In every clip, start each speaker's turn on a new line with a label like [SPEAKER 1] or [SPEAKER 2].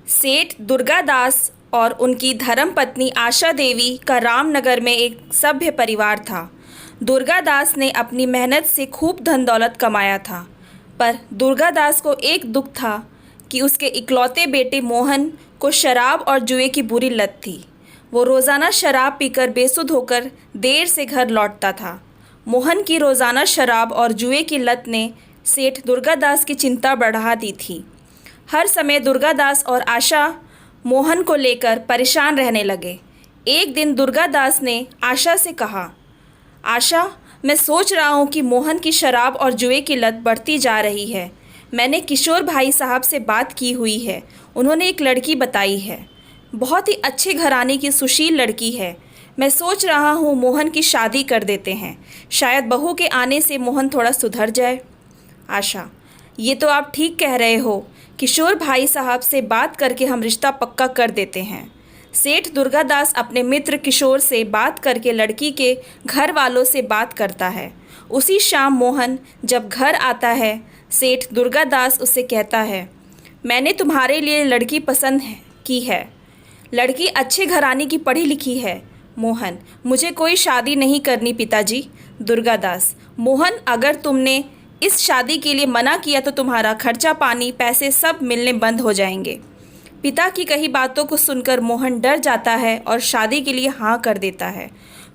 [SPEAKER 1] सेठ दुर्गादास और उनकी धर्मपत्नी आशा देवी का रामनगर में एक सभ्य परिवार था। दुर्गादास ने अपनी मेहनत से खूब धन दौलत कमाया था, पर दुर्गादास को एक दुख था कि उसके इकलौते बेटे मोहन को शराब और जुए की बुरी लत थी। वो रोज़ाना शराब पीकर बेसुध होकर देर से घर लौटता था। मोहन की रोज़ाना शराब और जुए की लत ने सेठ दुर्गादास की चिंता बढ़ा दी थी। हर समय दुर्गादास और आशा मोहन को लेकर परेशान रहने लगे। एक दिन दुर्गादास ने आशा से कहा, आशा, मैं सोच रहा हूँ कि मोहन की शराब और जुए की लत बढ़ती जा रही है। मैंने किशोर भाई साहब से बात की हुई है। उन्होंने एक लड़की बताई है, बहुत ही अच्छे घराने की सुशील लड़की है। मैं सोच रहा हूँ मोहन की शादी कर देते हैं। शायद बहू के आने से मोहन थोड़ा सुधर जाए। आशा, ये तो आप ठीक कह रहे हो। किशोर भाई साहब से बात करके हम रिश्ता पक्का कर देते हैं। सेठ दुर्गादास अपने मित्र किशोर से बात करके लड़की के घर वालों से बात करता है। उसी शाम मोहन जब घर आता है, सेठ दुर्गादास उससे कहता है, मैंने तुम्हारे लिए लड़की पसंद की है। लड़की अच्छे घराने की पढ़ी लिखी है। मोहन, मुझे कोई शादी नहीं करनी पिताजी। दुर्गादास, मोहन, अगर तुमने इस शादी के लिए मना किया तो तुम्हारा खर्चा पानी पैसे सब मिलने बंद हो जाएंगे। पिता की कही बातों को सुनकर मोहन डर जाता है और शादी के लिए हाँ कर देता है।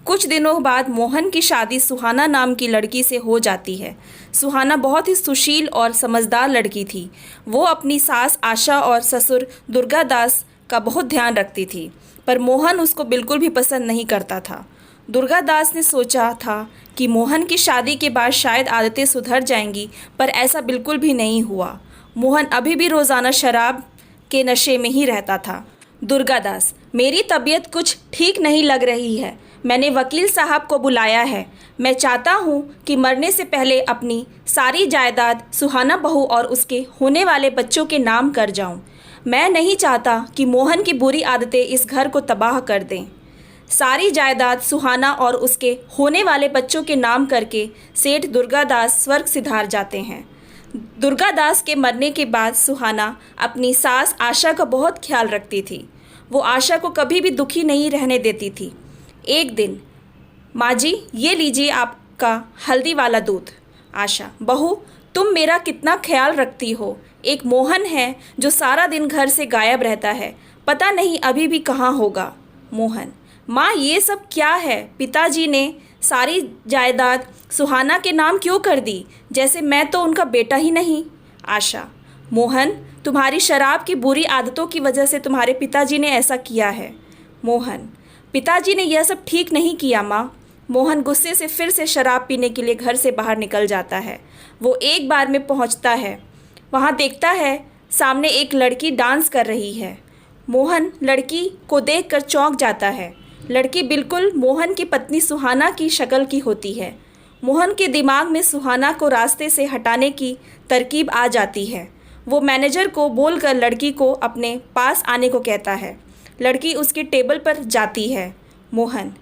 [SPEAKER 1] कुछ दिनों बाद मोहन की शादी सुहाना नाम की लड़की से हो जाती है। सुहाना बहुत ही सुशील और समझदार लड़की थी। वो अपनी सास आशा और ससुर दुर्गादास का बहुत ध्यान रखती थी, पर मोहन उसको बिल्कुल भी पसंद नहीं करता था। दुर्गादास ने सोचा था कि मोहन की शादी के बाद शायद आदतें सुधर जाएंगी, पर ऐसा बिल्कुल भी नहीं हुआ। मोहन अभी भी रोज़ाना शराब के नशे में ही रहता था। दुर्गादास, मेरी तबीयत कुछ ठीक नहीं लग रही है। मैंने वकील साहब को बुलाया है। मैं चाहता हूँ कि मरने से पहले अपनी सारी जायदाद सुहाना बहू और उसके होने वाले बच्चों के नाम कर जाऊँ। मैं नहीं चाहता कि मोहन की बुरी आदतें इस घर को तबाह कर दें। सारी जायदाद सुहाना और उसके होने वाले बच्चों के नाम करके सेठ दुर्गादास स्वर्ग सिधार जाते हैं। दुर्गादास के मरने के बाद सुहाना अपनी सास आशा का बहुत ख्याल रखती थी। वो आशा को कभी भी दुखी नहीं रहने देती थी। एक दिन, माँ जी, ये लीजिए आपका हल्दी वाला दूध। आशा, बहू, तुम मेरा कितना ख्याल रखती हो। एक मोहन है जो सारा दिन घर से गायब रहता है, पता नहीं अभी भी कहाँ होगा। मोहन, माँ, ये सब क्या है? पिताजी ने सारी जायदाद सुहाना के नाम क्यों कर दी, जैसे मैं तो उनका बेटा ही नहीं। आशा, मोहन, तुम्हारी शराब की बुरी आदतों की वजह से तुम्हारे पिताजी ने ऐसा किया है। मोहन, पिताजी ने यह सब ठीक नहीं किया माँ। मोहन गुस्से से फिर से शराब पीने के लिए घर से बाहर निकल जाता है। वो एक बार में पहुँचता है, वहाँ देखता है सामने एक लड़की डांस कर रही है। मोहन लड़की को देखकर चौंक जाता है। लड़की बिल्कुल मोहन की पत्नी सुहाना की शक्ल की होती है। मोहन के दिमाग में सुहाना को रास्ते से हटाने की तरकीब आ जाती है। वो मैनेजर को बोलकर लड़की को अपने पास आने को कहता है। लड़की उसके टेबल पर जाती है। मोहन,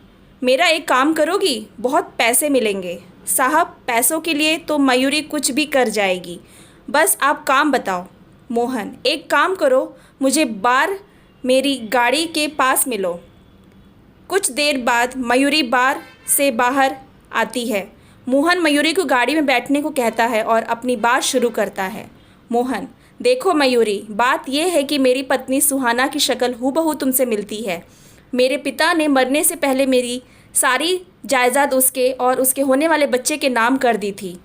[SPEAKER 1] मेरा एक काम करोगी? बहुत पैसे मिलेंगे। साहब, पैसों के लिए तो मयूरी कुछ भी कर जाएगी, बस आप काम बताओ। मोहन, एक काम करो, मुझे बार मेरी गाड़ी के पास मिलो। कुछ देर बाद मयूरी बार से बाहर आती है। मोहन मयूरी को गाड़ी में बैठने को कहता है और अपनी बात शुरू करता है। मोहन, देखो मयूरी, बात यह है कि मेरी पत्नी सुहाना की शक्ल हूबहू तुमसे मिलती है। मेरे पिता ने मरने से पहले मेरी सारी जायदाद उसके और उसके होने वाले बच्चे के नाम कर दी थी।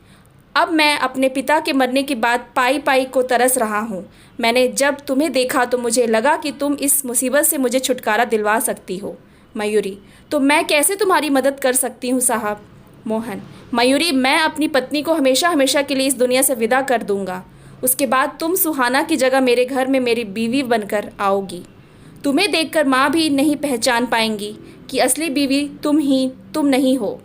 [SPEAKER 1] अब मैं अपने पिता के मरने के बाद पाई पाई को तरस रहा हूँ। मैंने जब तुम्हें देखा तो मुझे लगा कि तुम इस मुसीबत से मुझे छुटकारा दिलवा सकती हो। मयूरी, तो मैं कैसे तुम्हारी मदद कर सकती हूँ साहब? मोहन, मयूरी, मैं अपनी पत्नी को हमेशा हमेशा के लिए इस दुनिया से विदा कर दूँगा। उसके बाद तुम सुहाना की जगह मेरे घर में मेरी बीवी बनकर आओगी। तुम्हें देखकर माँ भी नहीं पहचान पाएंगी कि असली बीवी तुम नहीं हो।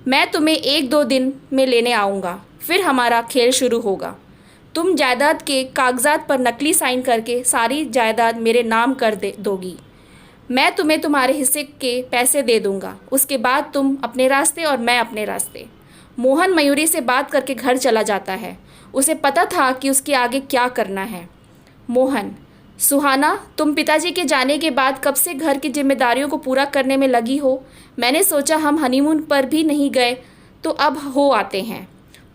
[SPEAKER 1] मैं तुम्हें 1-2 दिन में लेने आऊँगा, फिर हमारा खेल शुरू होगा। तुम जायदाद के कागजात पर नकली साइन करके सारी जायदाद मेरे नाम कर दोगी। मैं तुम्हें तुम्हारे हिस्से के पैसे दे दूंगा। उसके बाद तुम अपने रास्ते और मैं अपने रास्ते। मोहन मयूरी से बात करके घर चला जाता है। उसे पता था कि उसके आगे क्या करना है। मोहन, सुहाना, तुम पिताजी के जाने के बाद कब से घर की जिम्मेदारियों को पूरा करने में लगी हो। मैंने सोचा हम हनीमून पर भी नहीं गए तो अब हो आते हैं।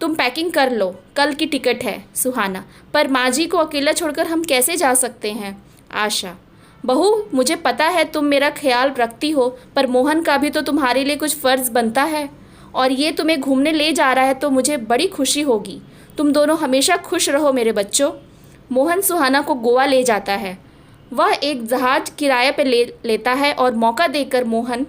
[SPEAKER 1] तुम पैकिंग कर लो, कल की टिकट है। सुहाना, पर माँ जी को अकेला छोड़कर हम कैसे जा सकते हैं। आशा, बहू मुझे पता है तुम मेरा ख्याल रखती हो, पर मोहन का भी तो तुम्हारे लिए कुछ फ़र्ज़ बनता है, और ये तुम्हें घूमने ले जा रहा है तो मुझे बड़ी खुशी होगी। तुम दोनों हमेशा खुश रहो मेरे बच्चों। मोहन सुहाना को गोवा ले जाता है। वह एक जहाज किराए पर लेता है और मौका देकर मोहन,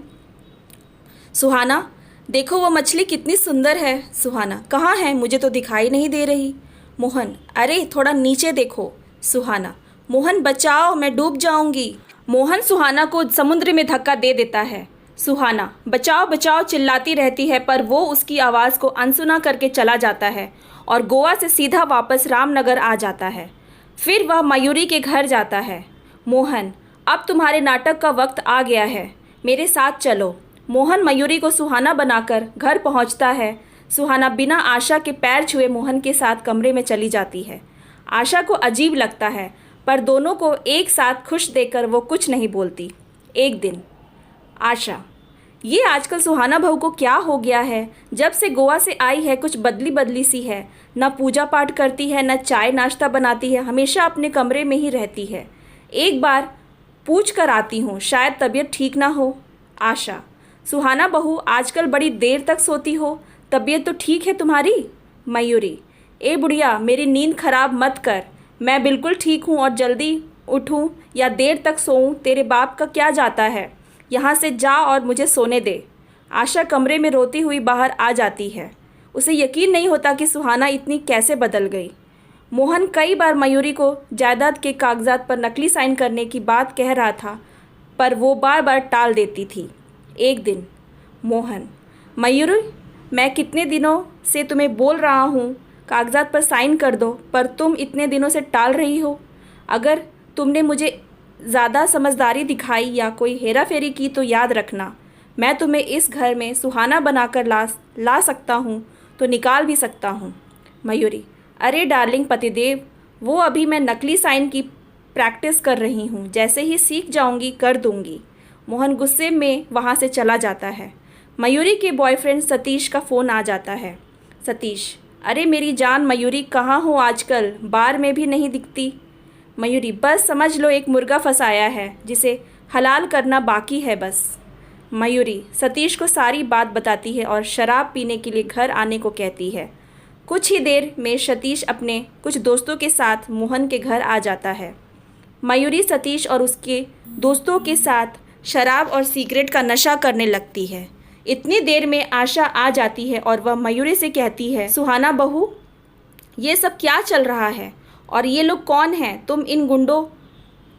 [SPEAKER 1] सुहाना देखो वो मछली कितनी सुंदर है। सुहाना, कहाँ है, मुझे तो दिखाई नहीं दे रही। मोहन, अरे थोड़ा नीचे देखो। सुहाना, मोहन बचाओ, मैं डूब जाऊंगी। मोहन सुहाना को समुद्र में धक्का दे देता है। सुहाना बचाओ बचाओ चिल्लाती रहती है, पर वो उसकी आवाज़ को अनसुना करके चला जाता है और गोवा से सीधा वापस रामनगर आ जाता है। फिर वह मयूरी के घर जाता है। मोहन, अब तुम्हारे नाटक का वक्त आ गया है, मेरे साथ चलो। मोहन मयूरी को सुहाना बनाकर घर पहुंचता है। सुहाना बिना आशा के पैर छुए मोहन के साथ कमरे में चली जाती है। आशा को अजीब लगता है, पर दोनों को एक साथ खुश देखकर वो कुछ नहीं बोलती। एक दिन, आशा, ये आजकल सुहाना बहू को क्या हो गया है। जब से गोवा से आई है कुछ बदली बदली सी है। न पूजा पाठ करती है, न चाय नाश्ता बनाती है, हमेशा अपने कमरे में ही रहती है। एक बार पूछ कर आती हूँ, शायद तबीयत ठीक ना हो। आशा, सुहाना बहू आजकल बड़ी देर तक सोती हो, तबीयत तो ठीक है तुम्हारी। मयूरी, ए बुढ़िया मेरी नींद खराब मत कर, मैं बिल्कुल ठीक हूँ और जल्दी उठूँ या देर तक सोऊँ तेरे बाप का क्या जाता है। यहाँ से जा और मुझे सोने दे। आशा कमरे में रोती हुई बाहर आ जाती है। उसे यकीन नहीं होता कि सुहाना इतनी कैसे बदल गई। मोहन कई बार मयूरी को जायदाद के कागजात पर नकली साइन करने की बात कह रहा था, पर वो बार बार टाल देती थी। एक दिन, मोहन, मयूरी मैं कितने दिनों से तुम्हें बोल रहा हूँ कागजात पर साइन कर दो, पर तुम इतने दिनों से टाल रही हो। अगर तुमने मुझे ज़्यादा समझदारी दिखाई या कोई हेरा फेरी की तो याद रखना, मैं तुम्हें इस घर में सुहाना बनाकर ला सकता हूँ तो निकाल भी सकता हूँ। मयूरी, अरे डार्लिंग पतिदेव, वो अभी मैं नकली साइन की प्रैक्टिस कर रही हूँ, जैसे ही सीख जाऊँगी कर दूँगी। मोहन गुस्से में वहाँ से चला जाता है। मयूरी के बॉयफ्रेंड सतीश का फ़ोन आ जाता है। सतीश, अरे मेरी जान मयूरी कहाँ हो आजकल, बार में भी नहीं दिखती। मयूरी, बस समझ लो एक मुर्गा फंसाया है जिसे हलाल करना बाकी है बस। मयूरी सतीश को सारी बात बताती है और शराब पीने के लिए घर आने को कहती है। कुछ ही देर में सतीश अपने कुछ दोस्तों के साथ मोहन के घर आ जाता है। मयूरी सतीश और उसके दोस्तों के साथ शराब और सिगरेट का नशा करने लगती है। इतनी देर में आशा आ जाती है और वह मयूरी से कहती है, सुहाना बहू ये सब क्या चल रहा है और ये लोग कौन हैं? तुम इन गुंडों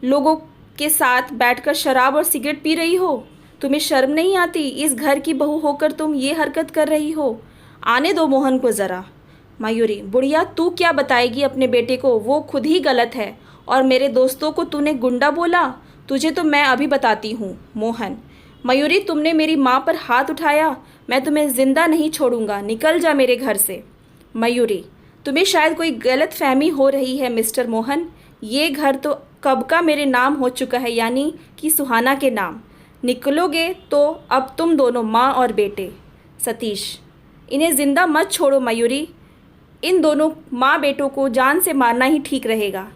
[SPEAKER 1] लोगों के साथ बैठकर शराब और सिगरेट पी रही हो, तुम्हें शर्म नहीं आती? इस घर की बहू होकर तुम ये हरकत कर रही हो। आने दो मोहन को ज़रा। मयूरी, बुढ़िया तू क्या बताएगी अपने बेटे को, वो खुद ही गलत है। और मेरे दोस्तों को तूने गुंडा बोला, तुझे तो मैं अभी बताती हूँ। मोहन, मयूरी तुमने मेरी माँ पर हाथ उठाया, मैं तुम्हें ज़िंदा नहीं छोड़ूंगा, निकल जा मेरे घर से। मयूरी, तुम्हें शायद कोई गलत फहमी हो रही है मिस्टर मोहन, ये घर तो कब का मेरे नाम हो चुका है, यानी कि सुहाना के नाम। निकलोगे तो अब तुम दोनों माँ और बेटे। सतीश, इन्हें ज़िंदा मत छोड़ो मयूरी, इन दोनों माँ बेटों को जान से मारना ही ठीक रहेगा।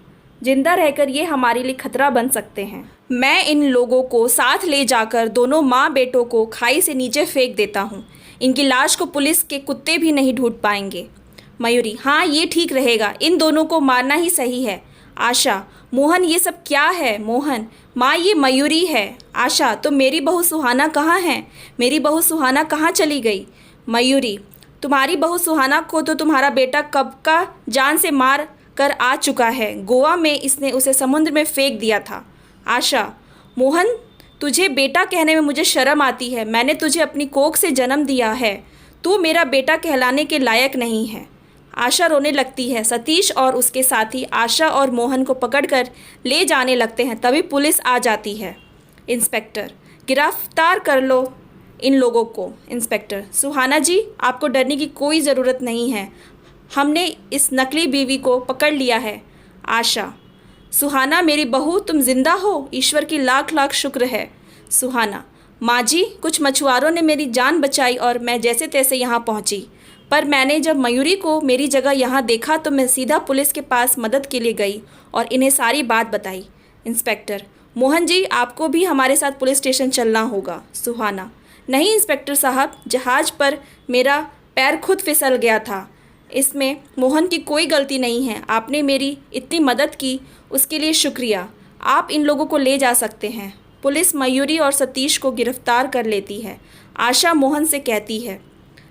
[SPEAKER 1] जिंदा रहकर ये हमारे लिए खतरा बन सकते हैं। मैं इन लोगों को साथ ले जाकर दोनों माँ बेटों को खाई से नीचे फेंक देता हूँ। इनकी लाश को पुलिस के कुत्ते भी नहीं ढूंढ पाएंगे। मयूरी, हाँ ये ठीक रहेगा, इन दोनों को मारना ही सही है। आशा, मोहन ये सब क्या है? मोहन, माँ ये मयूरी है। आशा, तो मेरी बहू सुहाना कहाँ है? मेरी बहू सुहाना कहाँ चली गई? मयूरी, तुम्हारी बहू सुहाना को तो तुम्हारा बेटा कब का जान से मार कर आ चुका है, गोवा में इसने उसे समुद्र में फेंक दिया था। आशा, मोहन तुझे बेटा कहने में मुझे शर्म आती है, मैंने तुझे अपनी कोख से जन्म दिया है, तू मेरा बेटा कहलाने के लायक नहीं है। आशा रोने लगती है। सतीश और उसके साथी आशा और मोहन को पकड़कर ले जाने लगते हैं, तभी पुलिस आ जाती है। इंस्पेक्टर, गिरफ्तार कर लो इन लोगों को। इंस्पेक्टर, सुहाना जी आपको डरने की कोई ज़रूरत नहीं है, हमने इस नकली बीवी को पकड़ लिया है। आशा, सुहाना मेरी बहू, तुम जिंदा हो, ईश्वर की लाख लाख शुक्र है। सुहाना, माँ जी, कुछ मछुआरों ने मेरी जान बचाई और मैं जैसे तैसे यहाँ पहुँची, पर मैंने जब मयूरी को मेरी जगह यहाँ देखा तो मैं सीधा पुलिस के पास मदद के लिए गई और इन्हें सारी बात बताई। इंस्पेक्टर, मोहन जी, आपको भी हमारे साथ पुलिस स्टेशन चलना होगा। सुहाना, नहीं इंस्पेक्टर साहब, जहाज़ पर मेरा पैर खुद फिसल गया था, इसमें मोहन की कोई गलती नहीं है। आपने मेरी इतनी मदद की, उसके लिए शुक्रिया। आप इन लोगों को ले जा सकते हैं। पुलिस मयूरी और सतीश को गिरफ्तार कर लेती है। आशा मोहन से कहती है,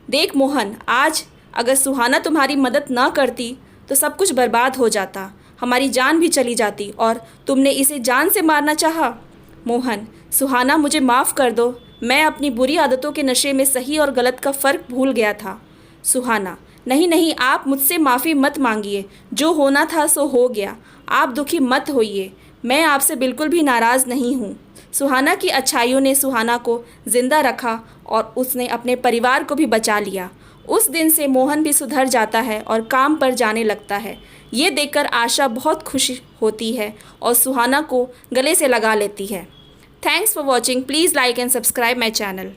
[SPEAKER 1] देख मोहन, आज अगर सुहाना तुम्हारी मदद ना करती तो सब कुछ बर्बाद हो जाता, हमारी जान भी चली जाती और तुमने इसे जान से मारना चाहा। मोहन, सुहाना मुझे माफ़ कर दो, मैं अपनी बुरी आदतों के नशे में सही और गलत का फ़र्क भूल गया था। सुहाना, नहीं नहीं, आप मुझसे माफ़ी मत मांगिए, जो होना था सो हो गया, आप दुखी मत होइए, मैं आपसे बिल्कुल भी नाराज़ नहीं हूँ। सुहाना की अच्छाइयों ने सुहाना को ज़िंदा रखा और उसने अपने परिवार को भी बचा लिया। उस दिन से मोहन भी सुधर जाता है और काम पर जाने लगता है। ये देखकर आशा बहुत खुश होती है और सुहाना को गले से लगा लेती है। Thanks for watching. Please like and subscribe my channel.